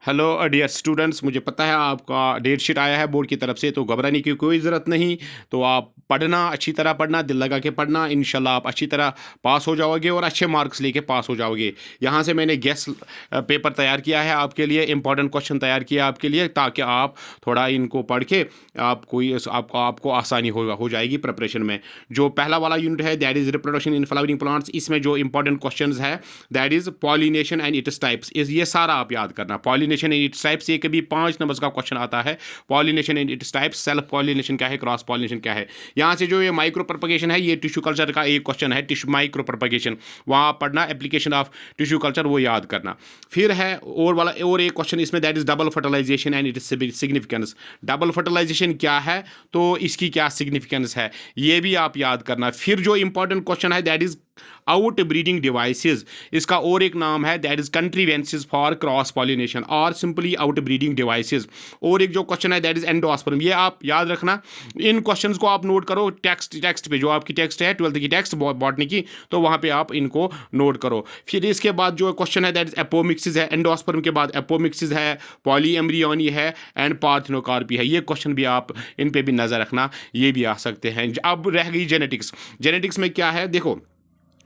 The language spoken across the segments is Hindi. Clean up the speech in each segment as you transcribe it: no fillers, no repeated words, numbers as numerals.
हेलो डियर स्टूडेंट्स, मुझे पता है आपका डेट शीट आया है बोर्ड की तरफ से, तो घबराने की कोई ज़रूरत नहीं। तो आप पढ़ना, अच्छी तरह पढ़ना, दिल लगा के पढ़ना, इंशाल्लाह आप अच्छी तरह पास हो जाओगे और अच्छे मार्क्स लेके पास हो जाओगे। यहाँ से मैंने गेस पेपर तैयार किया है आपके लिए, इंपॉर्टेंट क्वेश्चन तैयार किया आपके लिए, ताकि आप थोड़ा इनको पढ़ के आपको आसानी हो जाएगी प्रिपरेशन में। जो पहला वाला यूनिट है that is reproduction in flowering plants, इसमें जो इंपॉर्टेंट क्वेश्चन है that is pollination and its types. ये सारा आप याद करना। पॉलिनेशन एंड इट्स टाइप्स, ये कभी 5 नंबर का क्वेश्चन आता है। Pollination and its types, self pollination क्या है, क्रॉस पॉलिनेशन क्या है। यहाँ से जो ये माइक्रो प्रोपगेशन है, ये टिश्यू कल्चर का एक क्वेश्चन है, टिश्यू माइक्रो प्रोपगेशन, वहाँ पढ़ना, एप्लीकेशन ऑफ टिश्यू कल्चर वो याद करना। फिर है और एक क्वेश्चन इसमें that is double fertilization and its significance. Double fertilization क्या है, तो इसकी क्या सिग्निफिकेंस है, ये भी आप याद करना। फिर जो इंपॉर्टेंट क्वेश्चन है that is out breeding devices, इसका और एक नाम है that is contrivances for cross pollination और सिंपली आउट ब्रीडिंग डिवाइसेस। और एक जो क्वेश्चन है दैट इज एंडोस्पर्म, ये आप याद रखना। इन क्वेश्चंस को आप नोट करो टेक्स्ट पे, जो आपकी टेक्स्ट है 12th की टेक्स्ट बॉटनी की, तो वहाँ पे आप इनको नोट करो। फिर इसके बाद जो क्वेश्चन है दैट इज एपोमिक्सिस है, एंडोस्पर्म के बाद एपोमिक्सिस है, पॉलीएम्ब्रियोनी है एंड पार्थेनोकार्पी है। ये क्वेश्चन भी आप इन पे भी नजर रखना, ये भी आ सकते हैं। अब रह गई जेनेटिक्स। जेनेटिक्स में क्या है, देखो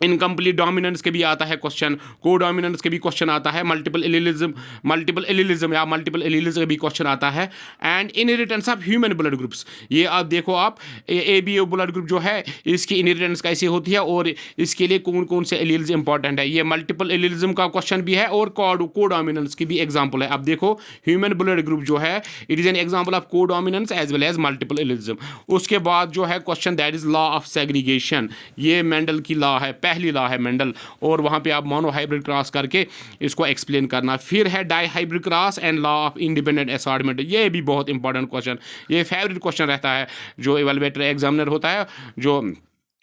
इनकम्प्लीट डोमिनेंस के भी आता है क्वेश्चन, को डोमिनेंस के भी क्वेश्चन आता है, मल्टीपल एलिलिज्म या मल्टीपल एलिलिज्म का भी क्वेश्चन आता है, and inheritance of human blood groups. ये आप देखो, आप ABO ब्लड ग्रुप जो है इसकी इनहेरिटेंस कैसे होती है और इसके लिए कौन कौन से एलील्स इंपॉर्टेंट है। ये मल्टीपल एलिलिज्म का क्वेश्चन भी है और को डोमिनेंस की भी एग्जाम्पल है। अब देखो ह्यूमन ब्लड ग्रुप जो है it is an example of co dominance as well as multiple allelism. उसके बाद जो है question that is law of segregation, ये मेंडल की लॉ है, पहली लॉ है मेंडल, और वहां पे आप मोनो हाइब्रिड क्रॉस करके इसको एक्सप्लेन करना। फिर है dihybrid cross and law of independent assortment, ये भी बहुत इंपॉर्टेंट क्वेश्चन, ये फेवरेट क्वेश्चन रहता है जो इवैल्यूएटर एग्जामिनर होता है, जो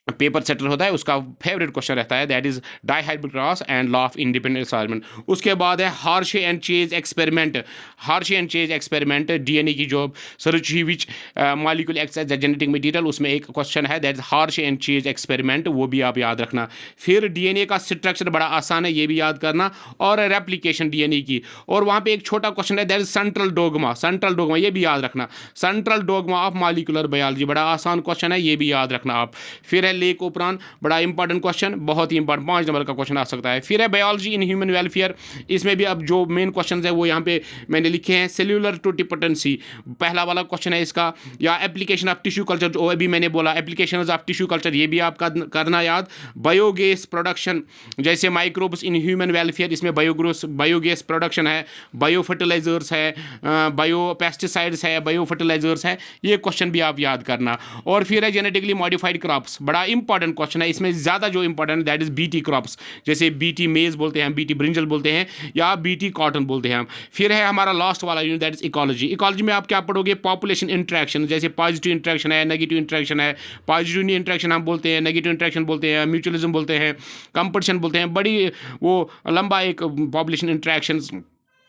पेपर सेटर होता है, उसका फेवरेट क्वेश्चन रहता है that is dihybrid cross and law of independent assortment. उसके बाद है Hershey and Chase experiment, Hershey and Chase experiment, DNA की जो सर्च हुई which molecule acts as genetic material, उसमें एक क्वेश्चन है that is Hershey and Chase experiment, वो भी आप याद रखना। फिर DNA का स्ट्रक्चर बड़ा आसान है, ये भी याद करना, और रेप्लिकेशन DNA की। और वहाँ पे एक छोटा क्वेश्चन है दैट इज सेंट्रल डोगमा, ये भी याद रखना, central dogma of molecular biology, बड़ा आसान क्वेश्चन है, ये भी याद रखना आप। फिर है लेक ओपरान, बड़ा इंपॉर्टेंट क्वेश्चन, बहुत ही इंपॉर्टेंट, 5 नंबर का क्वेश्चन आ सकता है। फिर है बायोलॉजी इन ह्यूमन वेलफेयर, इसमें भी अब जो मेन क्वेश्चन है वो यहाँ पे मैंने लिखे हैं। सेल्यूलर टोटिपोटेंसी पहला वाला क्वेश्चन है इसका, या एप्लीकेशन ऑफ टिश्यू कल्चर, जो अभी मैंने बोला एप्लीकेशन ऑफ टिश्यू कल्चर, ये भी आप करना याद। बायोगैस प्रोडक्शन, जैसे माइक्रोब्स इन ह्यूमन वेलफेयर, इसमें बायोगैस प्रोडक्शन है, बायो फर्टिलाइजर्स है, बायो पेस्टिसाइड्स है, बायो फर्टिलाइजर्स है, ये क्वेश्चन भी आप याद करना। और फिर है जेनेटिकली मॉडिफाइड क्रॉप्स, बड़ा इंपॉर्टेंट क्वेश्चन है, इसमें ज़्यादा जो important that is BT crops, जैसे BT मेज बोलते हैं, BT ब्रिंजल बोलते हैं, या BT कॉटन बोलते हैं हम। फिर है हमारा लास्ट वाला unit that is ecology. Ecology में आप क्या पढ़ोगे, पॉपुलेशन इंट्रैक्शन, जैसे पॉजिटिव इंट्रैक्शन है, नेगेटिव इंट्रैक्शन है, पॉजिटिव इंट्रैक्शन हम बोलते हैं, नेगेटिव इंट्रैक्शन बोलते हैं, म्यूचुअलिज्म बोलते हैं, कंपटीशन बोलते हैं, बड़ी वो लंबा एक पॉपुलेशन इंट्रैक्शन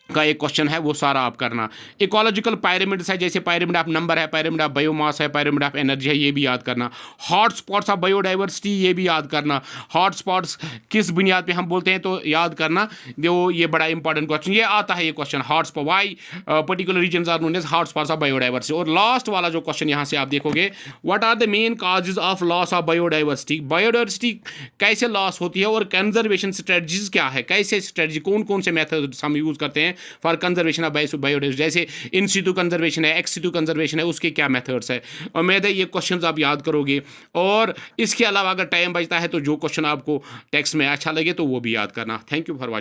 का एक क्वेश्चन है, वो सारा आप करना। इकोलॉजिकल पायरामिड्स है, जैसे पायरामिड ऑफ नंबर है, पायरामिड ऑफ बायोमास है, पायरामिड ऑफ एनर्जी है, ये भी याद करना। हॉट स्पॉट्स ऑफ बायोडाइवर्सिटी, ये भी याद करना। हॉट स्पॉट्स किस बुनियाद पे हम बोलते हैं, तो याद करना, जो ये बड़ा इंपॉर्टेंट क्वेश्चन, ये आता है ये question, hot spot why particular region are known as hot spots of biodiversity. और लास्ट वाला जो क्वेश्चन यहाँ से आप देखोगे, what are the main causes of loss of biodiversity, biodiversity कैसे लॉस होती है और कंजर्वेशन स्ट्रेटजीज क्या है, कैसे स्ट्रेटजी, कौन कौन से मेथड्स हम यूज करते हैं फॉर कंजर्वेशन ऑफ बायोडाइवर्सिटी, जैसे इन सिटू कंजर्वेशन है, एक्स सिटू कंजर्वेशन है, उसके क्या मेथड्स है। उम्मीद है ये क्वेश्चंस आप याद करोगे। और इसके अलावा अगर टाइम बचता है तो जो क्वेश्चन आपको टेक्स्ट में अच्छा लगे तो वो भी याद करना। Thank you for watching.